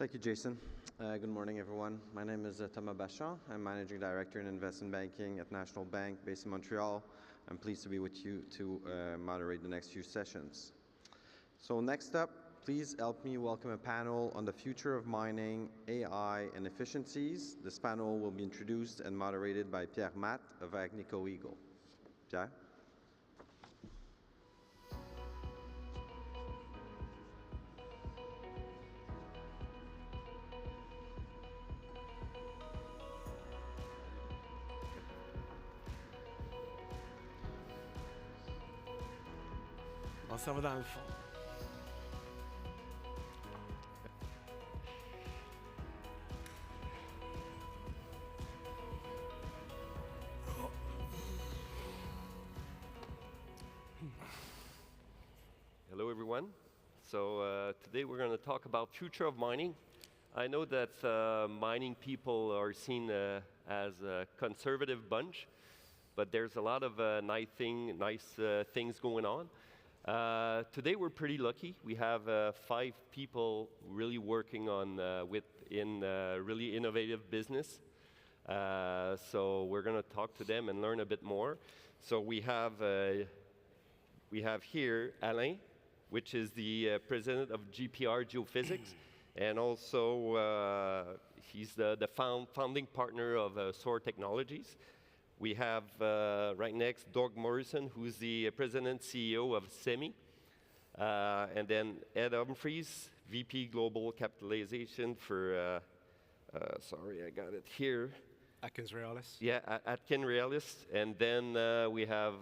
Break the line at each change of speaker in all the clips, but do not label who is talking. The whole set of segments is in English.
Thank you, Jason. Good morning, everyone. My name is Thomas Bachand. I'm Managing Director in Investment Banking at National Bank based in Montreal. I'm pleased to be with you to moderate the next few sessions. So next up, please help me welcome a panel on the future of mining, AI, and efficiencies. This panel will be introduced and moderated by Pierre Matte of Agnico Eagle. Pierre?
On s'en va dans le fond.
Hello, everyone. So today we're going to talk about future of mining. I know that mining people are seen as a conservative bunch, but there's a lot of nice things going on. Today we're pretty lucky. We have 5 people really working on in really innovative business. So we're going to talk to them and learn a bit more. So we have here Alain, which is the president of GPR Geophysics, and also he's the founding partner of CAUR Technologies. We have right next Doug Morrison, who's the president CEO of CEMI, and then Ed Humphries, VP Global Capitalization for, sorry, I got it here.
AtkinsRéalis.
Yeah, AtkinsRéalis. And then we have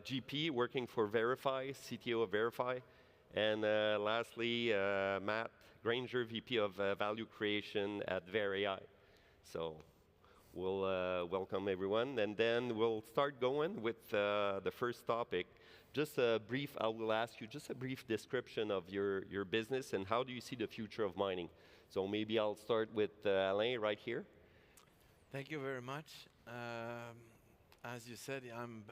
GP working for VRIFY, CTO of VerAI. And lastly, Matt Grainger, VP of Value Creation at VerAI. So we'll welcome everyone, and then we'll start going with the first topic. I will ask you just a brief description of your business and how do you see the future of mining. So maybe I'll start with Alain right here.
Thank you very much. As you said, I'm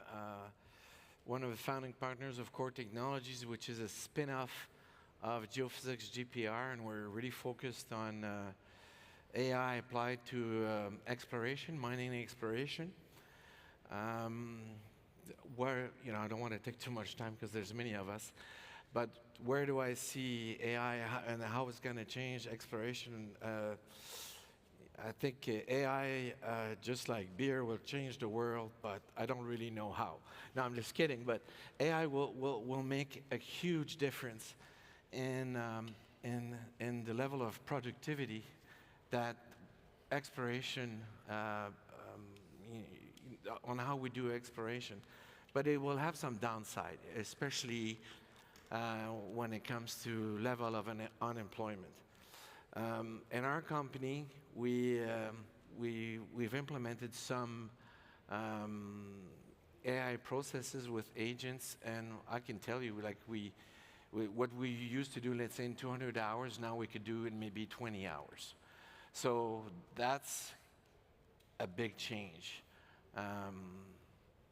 one of the founding partners of CAUR Technologies, which is a spin-off of Geophysics GPR, and we're really focused on AI applied to exploration, mining exploration. Where, I don't want to take too much time because there's many of us, but where do I see AI and how it's going to change exploration? I think AI, just like beer, will change the world, but I don't really know how. No, I'm just kidding, but AI will make a huge difference in the level of productivity that exploration, on how we do exploration. But it will have some downside, especially when it comes to level of unemployment. In our company, we've implemented some AI processes with agents, and I can tell you, like what we used to do, let's say in 200 hours, now we could do in maybe 20 hours. So that's a big change.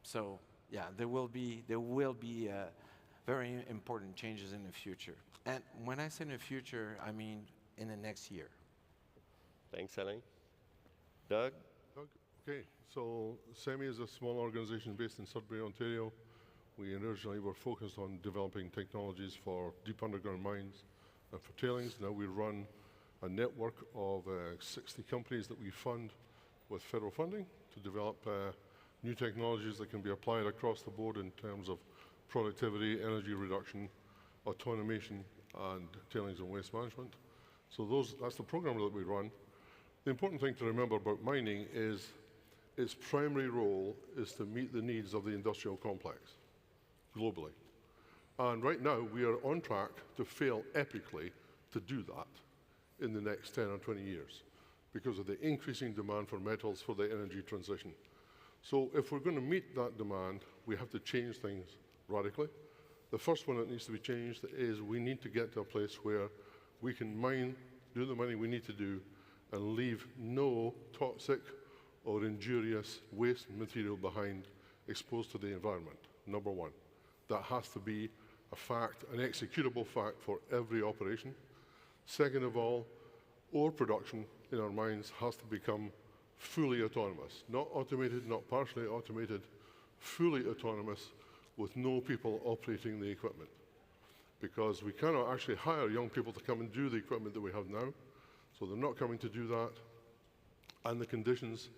So yeah, there will be very important changes in the future. And when I say in the future, I mean in the next year.
Thanks, Alain. Doug?
Okay, so CEMI is a small organization based in Sudbury, Ontario. We originally were focused on developing technologies for deep underground mines and for tailings. Now we run a network of 60 companies that we fund with federal funding to develop new technologies that can be applied across the board in terms of productivity, energy reduction, automation, and tailings and waste management. So that's the program that we run. The important thing to remember about mining is its primary role is to meet the needs of the industrial complex globally. And right now, we are on track to fail epically to do that in the next 10 or 20 years because of the increasing demand for metals for the energy transition. So if we're going to meet that demand, we have to change things radically. The first one that needs to be changed is we need to get to a place where we can mine, do the mining we need to do, and leave no toxic or injurious waste material behind exposed to the environment, number one. That has to be a fact, an executable fact for every operation. Second of all, ore production in our mines has to become fully autonomous. Not automated, not partially automated, fully autonomous with no people operating the equipment. Because we cannot actually hire young people to come and do the equipment that we have now. So they're not coming to do that. And the conditions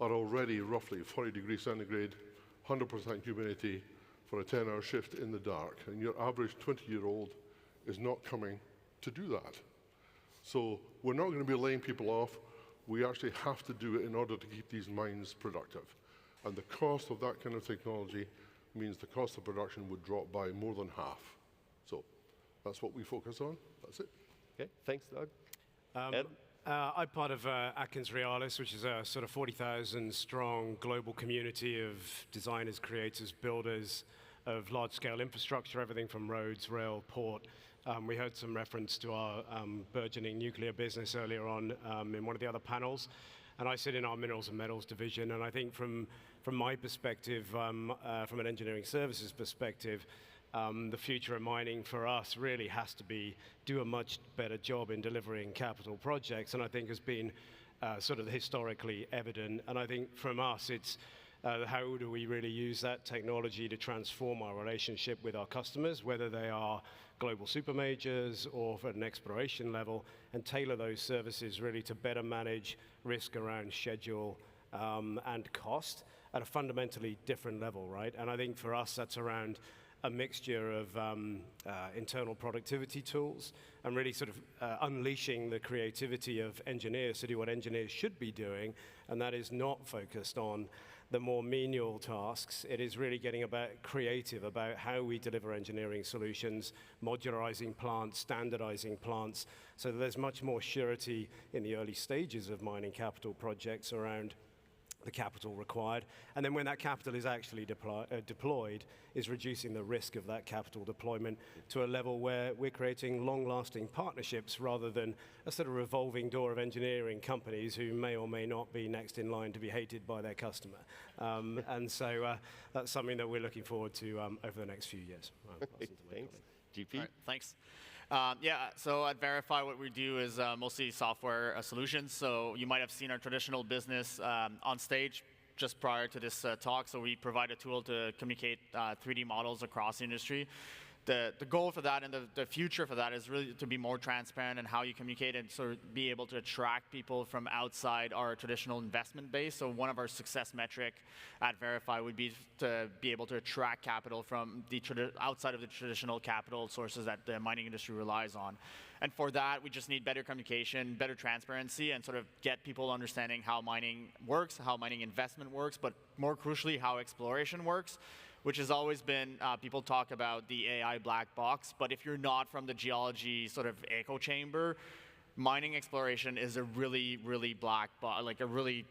are already roughly 40 degrees centigrade, 100% humidity for a 10-hour shift in the dark. And your average 20-year-old is not coming to do that. So we're not going to be laying people off. We actually have to do it in order to keep these mines productive. And the cost of that kind of technology means the cost of production would drop by more than half. So that's what we focus on. That's it.
Okay, thanks, Doug. Ed?
I'm part of AtkinsRéalis, which is a sort of 40,000 strong global community of designers, creators, builders of large-scale infrastructure, everything from roads, rail, port. We heard some reference to our burgeoning nuclear business earlier on in one of the other panels. And I sit in our minerals and metals division, and I think from my perspective, from an engineering services perspective, the future of mining for us really has to be do a much better job in delivering capital projects, and I think has been sort of historically evident. And I think from us, it's how do we really use that technology to transform our relationship with our customers, whether they are global super majors or at an exploration level, and tailor those services really to better manage risk around schedule and cost at a fundamentally different level, right? And I think for us, that's around a mixture of internal productivity tools and really sort of unleashing the creativity of engineers to do what engineers should be doing, and that is not focused on the more menial tasks. It is really getting creative about how we deliver engineering solutions, modularizing plants, standardizing plants, so that there's much more surety in the early stages of mining capital projects around the capital required. And then when that capital is actually deployed, is reducing the risk of that capital deployment to a level where we're creating long-lasting partnerships rather than a sort of revolving door of engineering companies who may or may not be next in line to be hated by their customer. And so that's something that we're looking forward to over the next few years.
Thanks. GP?
All right, thanks. Yeah, so at VRIFY, what we do is mostly software solutions. So you might have seen our traditional business on stage just prior to this talk. So we provide a tool to communicate 3D models across the industry. The goal for that and the future for that is really to be more transparent in how you communicate and sort of be able to attract people from outside our traditional investment base. So one of our success metric at VRIFY would be to be able to attract capital from the outside of the traditional capital sources that the mining industry relies on. And for that, we just need better communication, better transparency, and sort of get people understanding how mining works, how mining investment works, but more crucially, how exploration works, which has always been, people talk about the AI black box, but if you're not from the geology sort of echo chamber, mining exploration is a really, really black box, like a really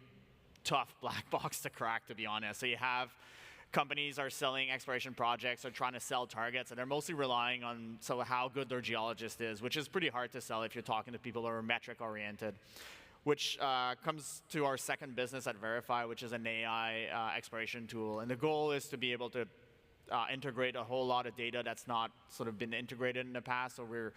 tough black box to crack, to be honest. So you have companies are selling exploration projects or trying to sell targets, and they're mostly relying on how good their geologist is, which is pretty hard to sell if you're talking to people who are metric oriented. Which comes to our second business at VRIFY, which is an AI exploration tool. And the goal is to be able to integrate a whole lot of data that's not sort of been integrated in the past. So we're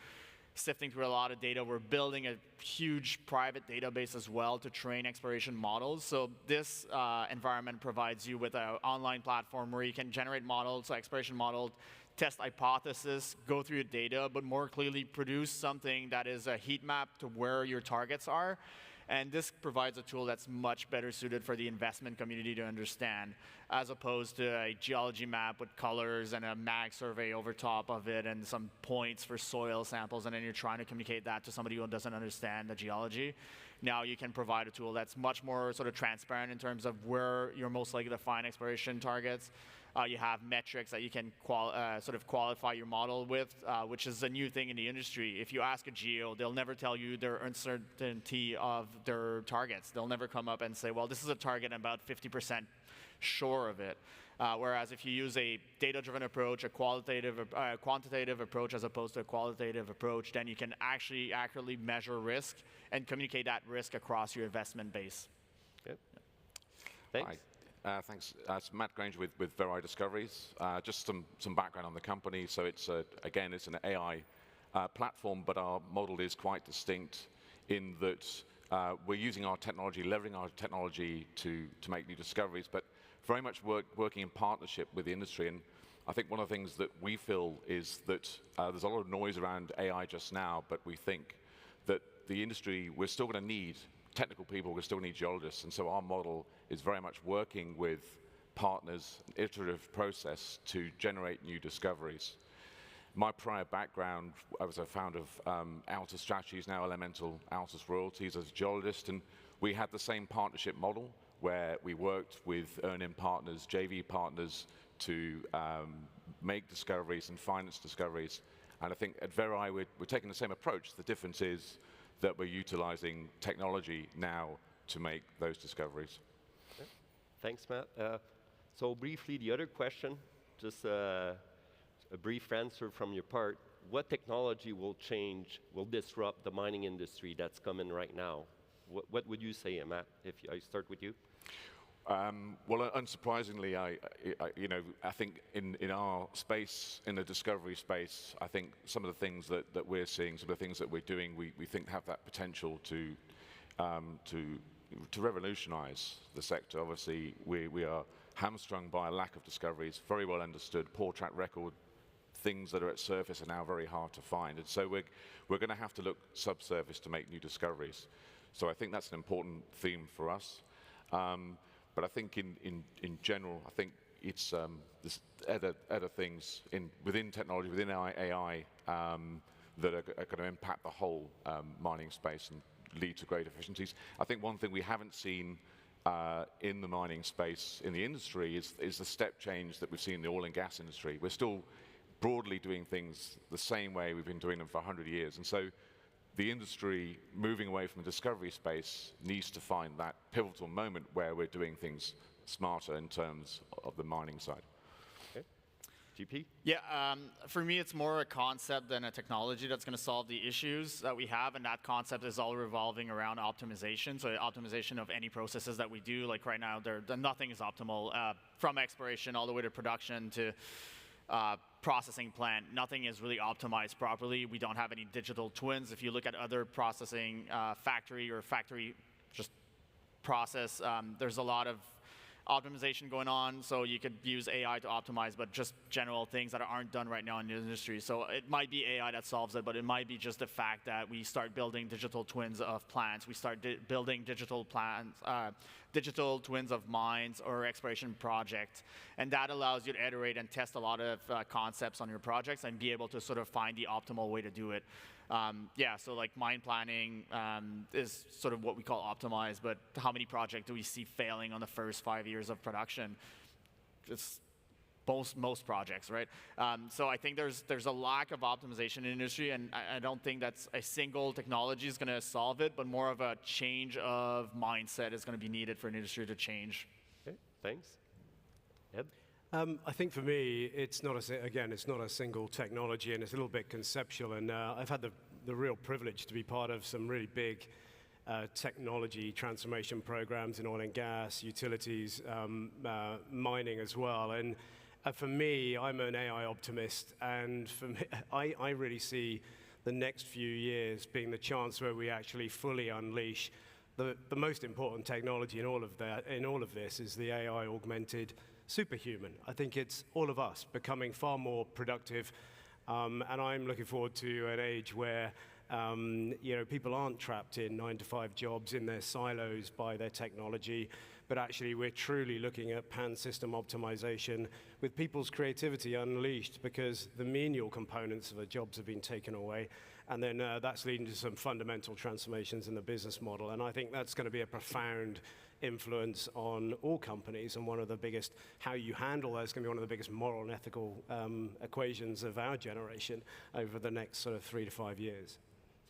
sifting through a lot of data. We're building a huge private database as well to train exploration models. So this environment provides you with an online platform where you can generate models, so exploration models, test hypothesis, go through your data, but more clearly produce something that is a heat map to where your targets are. And this provides a tool that's much better suited for the investment community to understand, as opposed to a geology map with colors and a mag survey over top of it and some points for soil samples, and then you're trying to communicate that to somebody who doesn't understand the geology. Now you can provide a tool that's much more sort of transparent in terms of where you're most likely to find exploration targets. You have metrics that you can sort of qualify your model with, which is a new thing in the industry. If you ask a geo, they'll never tell you their uncertainty of their targets. They'll never come up and say, well, this is a target, I'm about 50% sure of it. Whereas if you use a data-driven approach, a quantitative approach as opposed to a qualitative approach, then you can actually accurately measure risk and communicate that risk across your investment base.
Okay. Thanks.
Hi. Thanks. It's Matt Grainger with VerAI Discoveries. Just some background on the company. So it's again, it's an AI platform, but our model is quite distinct in that we're using our technology, leveraging our technology to make new discoveries, but very much working in partnership with the industry. And I think one of the things that we feel is that there's a lot of noise around AI just now, but we think that the industry, we're still going to need technical people, we still need geologists, and so our model is very much working with partners, an iterative process to generate new discoveries. My prior background, I was a founder of Altus Strategies, now Elemental Altus Royalties, as a geologist, and we had the same partnership model where we worked with earn-in partners, JV partners, to make discoveries and finance discoveries. And I think at VerAI, we're taking the same approach. The difference is that we're utilizing technology now to make those discoveries.
Okay. Thanks, Matt. So briefly, the other question, just a brief answer from your part. What technology will change, will disrupt the mining industry that's coming right now? What would you say, Matt, if I start with you?
Well, unsurprisingly, I think in our space, in the discovery space, I think some of the things that we're seeing, some of the things that we're doing, we think have that potential to revolutionize the sector. Obviously, we are hamstrung by a lack of discoveries, very well understood, poor track record. Things that are at surface are now very hard to find. And so we're going to have to look subsurface to make new discoveries. So I think that's an important theme for us. But I think in general, I think it's this other things within technology, within AI, that are going to impact the whole mining space and lead to great efficiencies. I think one thing we haven't seen in the mining space, in the industry, is the step change that we've seen in the oil and gas industry. We're still broadly doing things the same way we've been doing them for 100 years. And so the industry moving away from the discovery space needs to find that pivotal moment where we're doing things smarter in terms of the mining side.
Okay. GP?
Yeah, for me, it's more a concept than a technology that's going to solve the issues that we have, and that concept is all revolving around optimization. So optimization of any processes that we do. Like right now, nothing is optimal, from exploration all the way to production to processing plant. Nothing is really optimized properly. We don't have any digital twins. If you look at other processing factory just process, there's a lot of optimization going on, so you could use AI to optimize, but just general things that aren't done right now in the industry. So it might be AI that solves it, but it might be just the fact that we start building digital twins of plants, we start building digital twins of mines or exploration projects, and that allows you to iterate and test a lot of concepts on your projects and be able to sort of find the optimal way to do it. Yeah, so like mine planning is sort of what we call optimized, but how many projects do we see failing on the first 5 years of production? It's most projects, right? So I think there's a lack of optimization in the industry, and I don't think that's a single technology is going to solve it, but more of a change of mindset is going to be needed for an industry to change.
Okay, thanks. Ed?
I think for me, it's not a single technology, and it's a little bit conceptual. And I've had the real privilege to be part of some really big technology transformation programs in oil and gas, utilities, mining as well. And for me, I'm an AI optimist, and for me, I really see the next few years being the chance where we actually fully unleash the most important technology in all of this is the AI augmented superhuman. I think it's all of us becoming far more productive, and I'm looking forward to an age where people aren't trapped in 9-to-5 jobs in their silos by their technology, but actually we're truly looking at pan-system optimization with people's creativity unleashed because the menial components of the jobs have been taken away, and then that's leading to some fundamental transformations in the business model, and I think that's going to be a profound influence on all companies, and one of the biggest, how you handle that is going to be one of the biggest moral and ethical equations of our generation over the next sort of 3 to 5 years.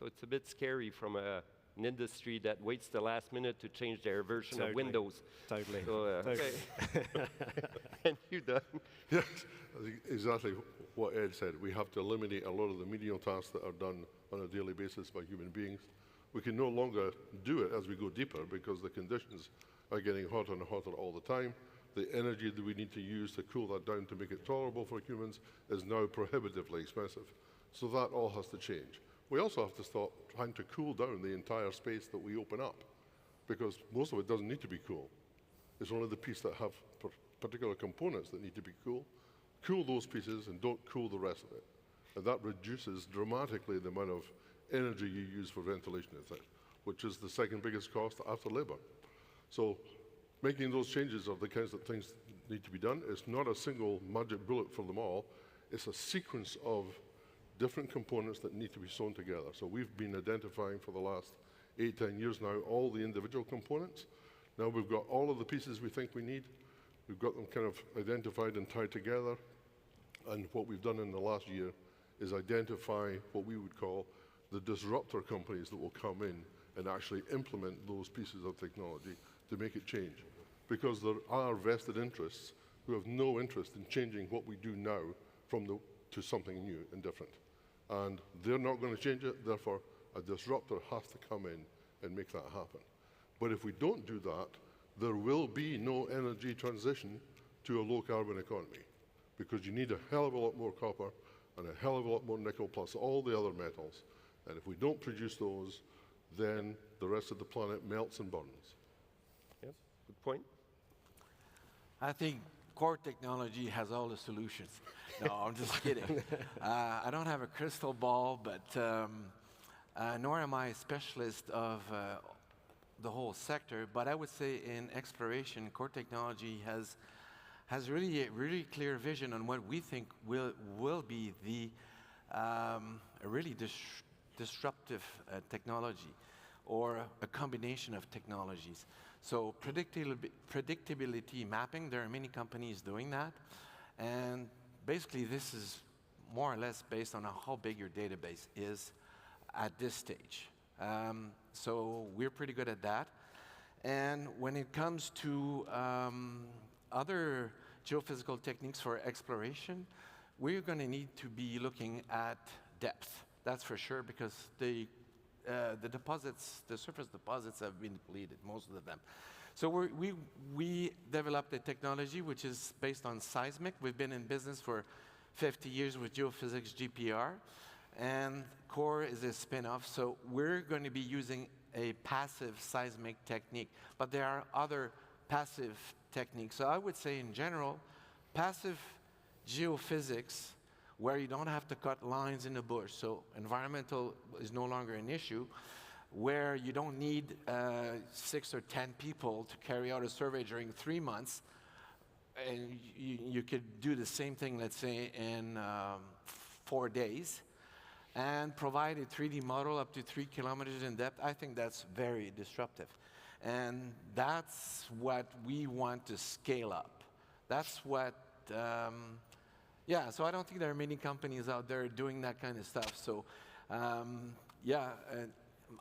So it's a bit scary from an industry that waits the last minute to change their version of Windows.
Totally.
So,
totally.
Okay. And you done?
Yes, I think exactly what Ed said. We have to eliminate a lot of the menial tasks that are done on a daily basis by human beings. We can no longer do it as we go deeper because the conditions are getting hotter and hotter all the time. The energy that we need to use to cool that down to make it tolerable for humans is now prohibitively expensive. So that all has to change. we also have to stop trying to cool down the entire space that we open up, because most of it doesn't need to be cool. It's only the piece that have particular components that need to be cool. Cool those pieces and don't cool the rest of it. And that reduces dramatically the amount of energy you use for ventilation, which is the second biggest cost after labor. So making those changes are the kinds of things that need to be done. It's not a single magic bullet for them all. It's a sequence of different components that need to be sewn together. So we've been identifying for the last 8, 10 years now all the individual components. Now we've got all of the pieces we think we need. We've got them kind of identified and tied together. And what we've done in the last year is identify what we would call the disruptor companies that will come in and actually implement those pieces of technology to make it change. Because there are vested interests who have no interest in changing what we do now to something new and different. And they're not going to change it, therefore a disruptor has to come in and make that happen. But if we don't do that, there will be no energy transition to a low carbon economy, because you need a hell of a lot more copper and a hell of a lot more nickel plus all the other metals. And if we don't produce those, then the rest of the planet melts and burns.
Yes, good point.
I think core technology has all the solutions. No, I'm just kidding. I don't have a crystal ball, but nor am I a specialist of the whole sector. But I would say in exploration, core technology has really a really clear vision on what we think will be the really disruptive technology, or a combination of technologies. So predictability mapping, there are many companies doing that. And basically this is more or less based on how big your database is at this stage. So we're pretty good at that. And when it comes to other geophysical techniques for exploration, we're going to need to be looking at depth. That's for sure, because the deposits, the surface deposits have been depleted, most of them. So we developed a technology which is based on seismic. We've been in business for 50 years with geophysics GPR, and CAUR is a spin-off. So we're going to be using a passive seismic technique, but there are other passive techniques. So I would say in general, passive geophysics, where you don't have to cut lines in the bush, so environmental is no longer an issue, where you don't need 6 or 10 people to carry out a survey during 3 months, and you could do the same thing, let's say, in 4 days, and provide a 3D model up to 3 kilometers in depth. I think that's very disruptive. And that's what we want to scale up. That's what, yeah, so I don't think there are many companies out there doing that kind of stuff. So, yeah,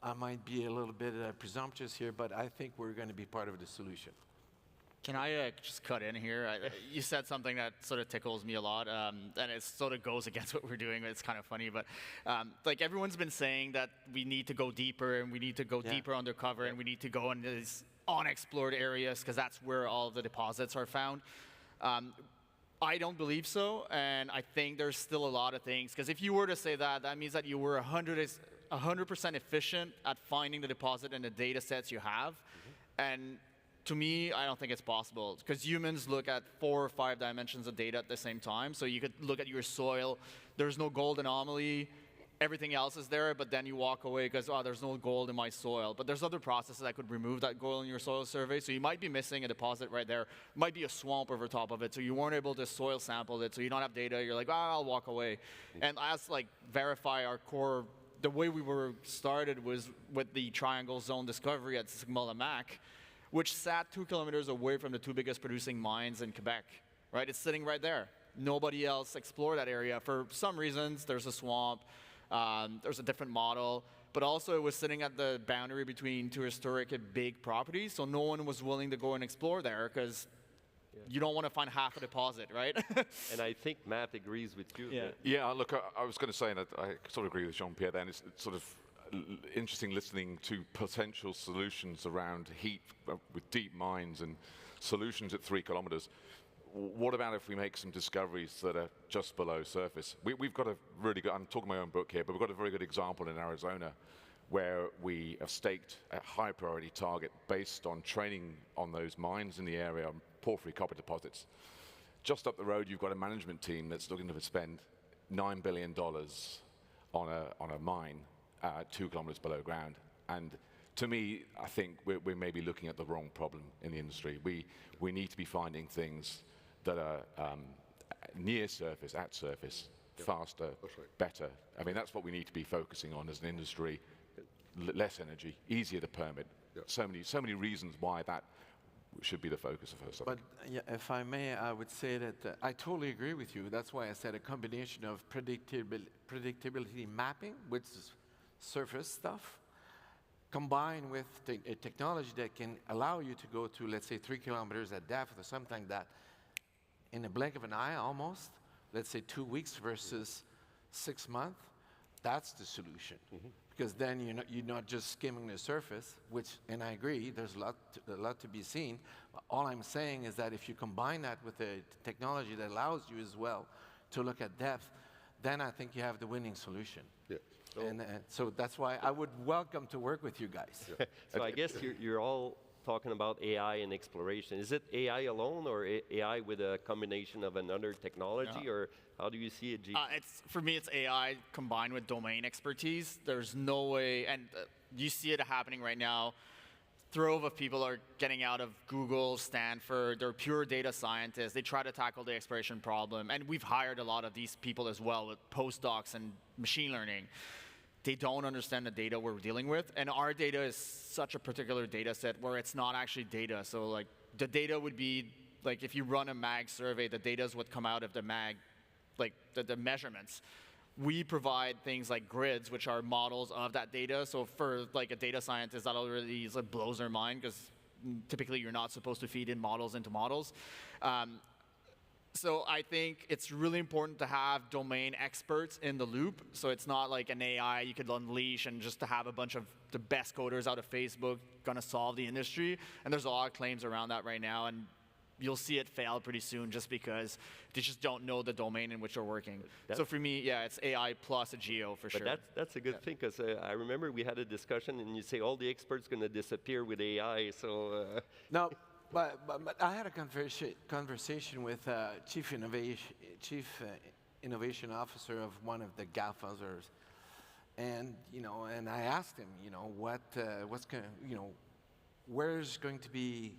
I might be a little bit presumptuous here, but I think we're going to be part of the solution.
Can I just cut in here? You said something that sort of tickles me a lot, and it sort of goes against what we're doing. It's kind of funny, but like everyone's been saying that we need to go deeper, and we need to go deeper undercover, and we need to go into these unexplored areas because that's where all the deposits are found. I don't believe so, and I think there's still a lot of things. Because if you were to say that, that means that you were 100% efficient at finding the deposit and the data sets you have, and to me, I don't think it's possible, because humans look at 4 or 5 dimensions of data at the same time. So you could look at your soil, there's no gold anomaly, everything else is there, but then you walk away because, oh, there's no gold in my soil. But there's other processes that could remove that gold in your soil survey. So you might be missing a deposit right there. Might be a swamp over top of it, so you weren't able to soil sample it, so you don't have data. You're like, oh, I'll walk away. And as like VRIFY, our core, the way we were started was with the triangle zone discovery at Sigma-Mac, which sat 2 kilometers away from the 2 biggest producing mines in Quebec, right? It's sitting right there. Nobody else explored that area. For some reasons, there's a swamp, there's a different model, but also it was sitting at the boundary between 2 historic and big properties, so no one was willing to go and explore there, because you don't want to find half a deposit, right?
And I think Matt agrees with you.
Yeah, look, I was going to say, and I sort of agree with Jean-Pierre then, it's sort of interesting listening to potential solutions around heat with deep mines and solutions at 3 kilometers. what about if we make some discoveries that are just below surface? We've got a really good, I'm talking my own book here, but we've got a very good example in Arizona where we have staked a high priority target based on training on those mines in the area, porphyry copper deposits. Just up the road, you've got a management team that's looking to spend $9 billion on a mine 2 kilometers below ground. And to me, I think we're maybe looking at the wrong problem in the industry. We need to be finding things that are near surface, at surface, faster, better. I mean, that's what we need to be focusing on as an industry. Less energy, easier to permit. So many reasons why that should be the focus of her subject.
But yeah, if I may, I would say that I totally agree with you. That's why I said a combination of predictability mapping, which is surface stuff, combined with a technology that can allow you to go to, let's say, 3 kilometers at depth or something like that in a blink of an eye almost, let's say 2 weeks versus 6 months, that's the solution. Because then you're not just skimming the surface, which, and I agree, there's a lot to be seen. But all I'm saying is that if you combine that with a technology that allows you as well to look at depth, then I think you have the winning solution.
Yeah.
And so that's why I would welcome to work with you guys.
So I guess you're all talking about AI and exploration. Is it AI alone or AI with a combination of another technology, or how do you see it, G?
For me, it's AI combined with domain expertise. There's no way, and you see it happening right now. Trove of people are getting out of Google, Stanford. They're pure data scientists. They try to tackle the exploration problem. And we've hired a lot of these people as well with postdocs and machine learning. They don't understand the data we're dealing with. And our data is such a particular data set where it's not actually data. So like the data would be, like if you run a MAG survey, the data is what come out of the MAG, like the measurements. We provide things like grids, which are models of that data. So for like a data scientist, that already like blows their mind because typically you're not supposed to feed in models into models. So I think it's really important to have domain experts in the loop. So it's not like an AI you could unleash and just to have a bunch of the best coders out of Facebook gonna solve the industry. And there's a lot of claims around that right now. And you'll see it fail pretty soon just because they just don't know the domain in which they're working. So for me, yeah, it's AI plus a geo for sure.
But that's a good thing, because I remember we had a discussion and you say all the experts going to disappear with AI, so...
No, but I had a conversation with chief innovation officer of one of the GAFAs, and and I asked him, what's going, where's going to be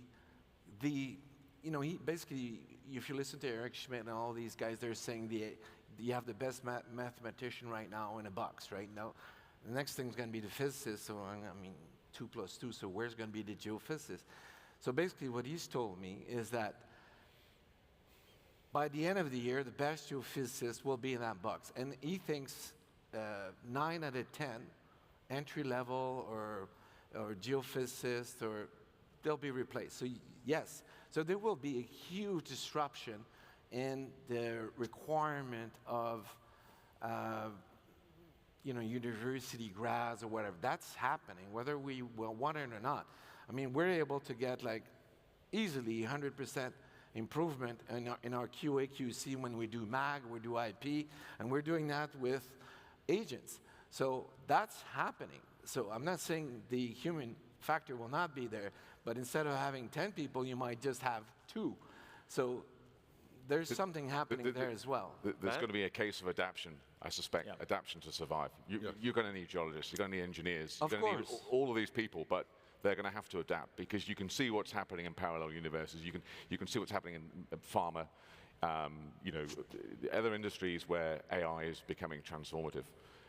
the, he basically, if you listen to Eric Schmidt and all these guys, they're saying you have the best mathematician right now in a box, right? Now, the next thing's going to be the physicist. So I mean, 2 plus 2. So where's going to be the geophysicist? So basically what he's told me is that by the end of the year, the best geophysicist will be in that box. And he thinks 9 out of 10 entry level or geophysicists, or they'll be replaced. So yes, so there will be a huge disruption in the requirement of university grads or whatever. That's happening, whether we want it or not. I mean, we're able to get like easily 100% improvement in our QA, QC when we do MAG, we do IP, and we're doing that with agents. So that's happening. So I'm not saying the human factor will not be there, but instead of having 10 people, you might just have 2. So there's something happening there as well.
There's going to be a case of adaptation, I suspect, adaptation to survive. You're going to need geologists, you're going to need engineers, you're going to need all of these people, but they're going to have to adapt because you can see what's happening in parallel universes. You can see what's happening in pharma, other industries where AI is becoming transformative.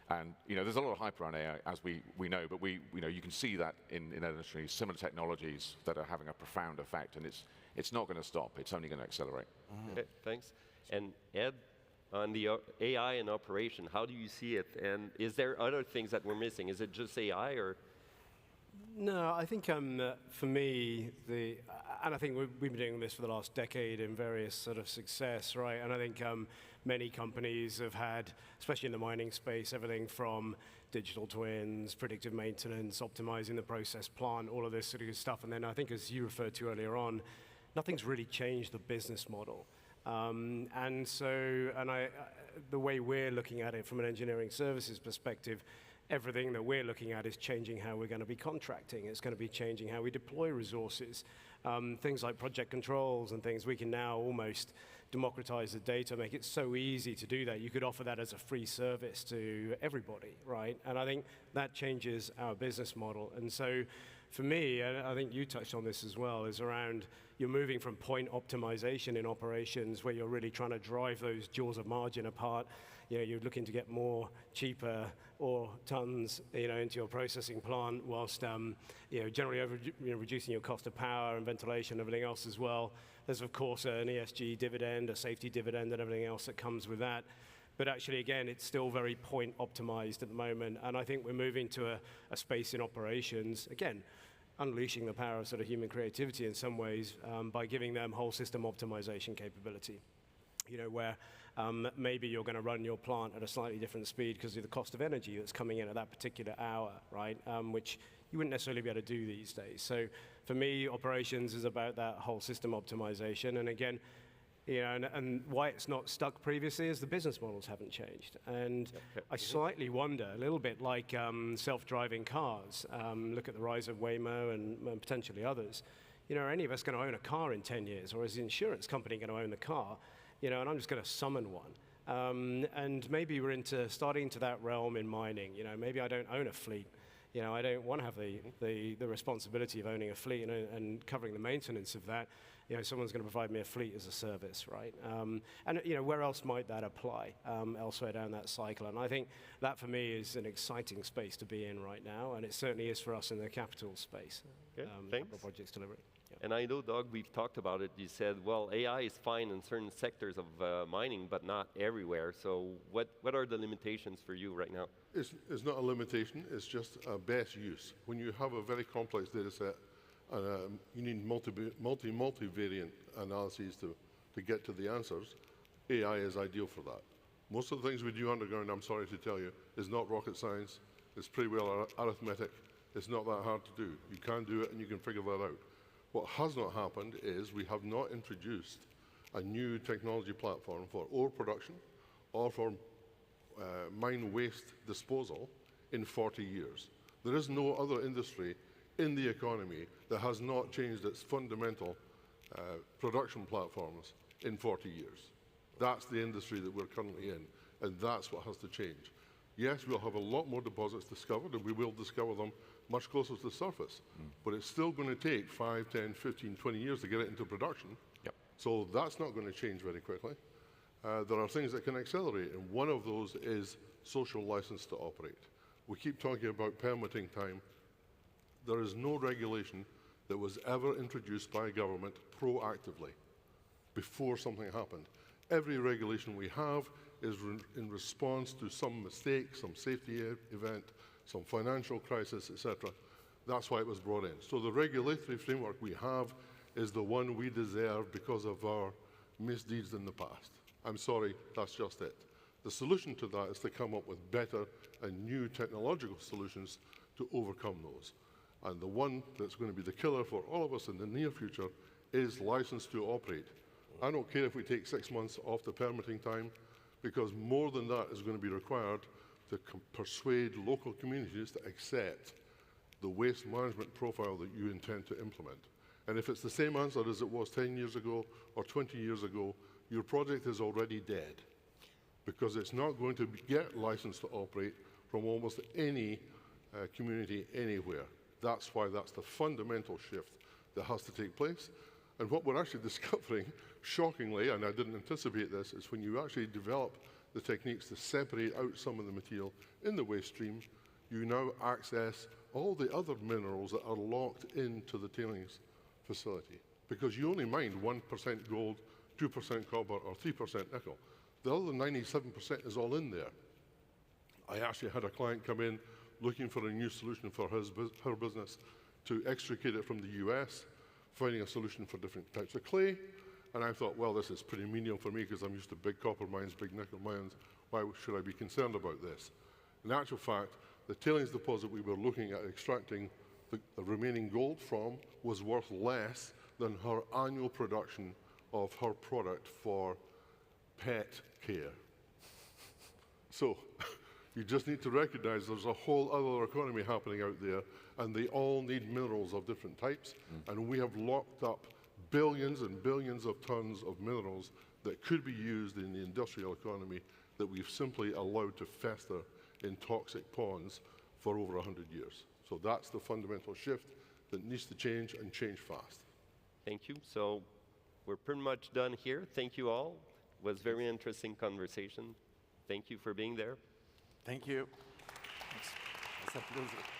And there's a lot of hype around AI, as we know, but you can see that in industries, similar technologies that are having a profound effect, and it's not going to stop. It's only going to accelerate.
Okay, thanks. And Ed, on the AI and operation, how do you see it? And is there other things that we're missing? Is it just AI or?
No, I think for me, and I think we've been doing this for the last decade in various sort of success, right? And I think many companies have had, especially in the mining space, everything from digital twins, predictive maintenance, optimizing the process plant, all of this sort of stuff. And then I think, as you referred to earlier on, nothing's really changed the business model. The way we're looking at it from an engineering services perspective, everything that we're looking at is changing how we're going to be contracting. It's going to be changing how we deploy resources. Things like project controls and things, we can now almost democratize the data, make it so easy to do that. You could offer that as a free service to everybody, right? And I think that changes our business model. And so for me, and I think you touched on this as well, is around you're moving from point optimization in operations where you're really trying to drive those jaws of margin apart. You know, you're looking to get more cheaper ore tons, you know, into your processing plant, whilst you know, generally reducing your cost of power and ventilation and everything else as well. There's of course an ESG dividend, a safety dividend, and everything else that comes with that. But actually, again, it's still very point optimized at the moment, and I think we're moving to a space in operations, again, unleashing the power of sort of human creativity in some ways by giving them whole system optimization capability. You know, where maybe you're going to run your plant at a slightly different speed because of the cost of energy that's coming in at that particular hour, right? Which you wouldn't necessarily be able to do these days. So for me, operations is about that whole system optimization. And again, you know, and why it's not stuck previously is the business models haven't changed. And I slightly wonder, a little bit like self-driving cars, look at the rise of Waymo and potentially others. You know, are any of us going to own a car in 10 years? Or is the insurance company going to own the car? You know, and I'm just going to summon one. And maybe we're starting into that realm in mining. You know, maybe I don't own a fleet. You know, I don't want to have the responsibility of owning a fleet and covering the maintenance of that. You know, someone's going to provide me a fleet as a service, right? And, you know, where else might that apply elsewhere down that cycle? And I think that, for me, is an exciting space to be in right now, and it certainly is for us in the capital space, capital projects delivery. Yeah.
And I know, Doug, we've talked about it. You said, well, AI is fine in certain sectors of mining, but not everywhere. So what are the limitations for you right now?
It's not a limitation, it's just a best use. When you have a very complex data set, and you need multivariant analyses to get to the answers, AI is ideal for that. Most of the things we do underground, I'm sorry to tell you, is not rocket science. It's pretty well arithmetic. It's not that hard to do. You can do it and you can figure that out. What has not happened is we have not introduced a new technology platform for ore production or for mine waste disposal in 40 years. There is no other industry in the economy that has not changed its fundamental production platforms in 40 years. That's the industry that we're currently in, and that's what has to change. Yes, we'll have a lot more deposits discovered, and we will discover them much closer to the surface, but it's still going to take 5, 10, 15, 20 years to get it into production.
Yep.
So that's not going to change very quickly. There are things that can accelerate, and one of those is social license to operate. We keep talking about permitting time. There is no regulation that was ever introduced by a government proactively before something happened. Every regulation we have is in response to some mistake, some safety event, some financial crisis, etc. That's why it was brought in. So the regulatory framework we have is the one we deserve because of our misdeeds in the past. I'm sorry, that's just it. The solution to that is to come up with better and new technological solutions to overcome those. And the one that's going to be the killer for all of us in the near future is license to operate. I don't care if we take 6 months off the permitting time, because more than that is going to be required to persuade local communities to accept the waste management profile that you intend to implement. And if it's the same answer as it was 10 years ago or 20 years ago, your project is already dead, because it's not going to get license to operate from almost any community anywhere. That's why that's the fundamental shift that has to take place. And what we're actually discovering, shockingly, and I didn't anticipate this, is when you actually develop the techniques to separate out some of the material in the waste stream, you now access all the other minerals that are locked into the tailings facility. Because you only mined 1% gold, 2% copper, or 3% nickel. The other 97% is all in there. I actually had a client come in looking for a new solution for her business to extricate it from the US, finding a solution for different types of clay. And I thought, well, this is pretty menial for me because I'm used to big copper mines, big nickel mines. Why should I be concerned about this? In actual fact, the tailings deposit we were looking at extracting the remaining gold from was worth less than her annual production of her product for pet care. So you just need to recognize there's a whole other economy happening out there, and they all need minerals of different types, and we have locked up billions and billions of tons of minerals that could be used in the industrial economy that we've simply allowed to fester in toxic ponds for over 100 years. So that's the fundamental shift that needs to change, and change fast.
Thank you. So we're pretty much done here. Thank you all. It was a very interesting conversation. Thank you for being there.
Thank you. Let's applaud.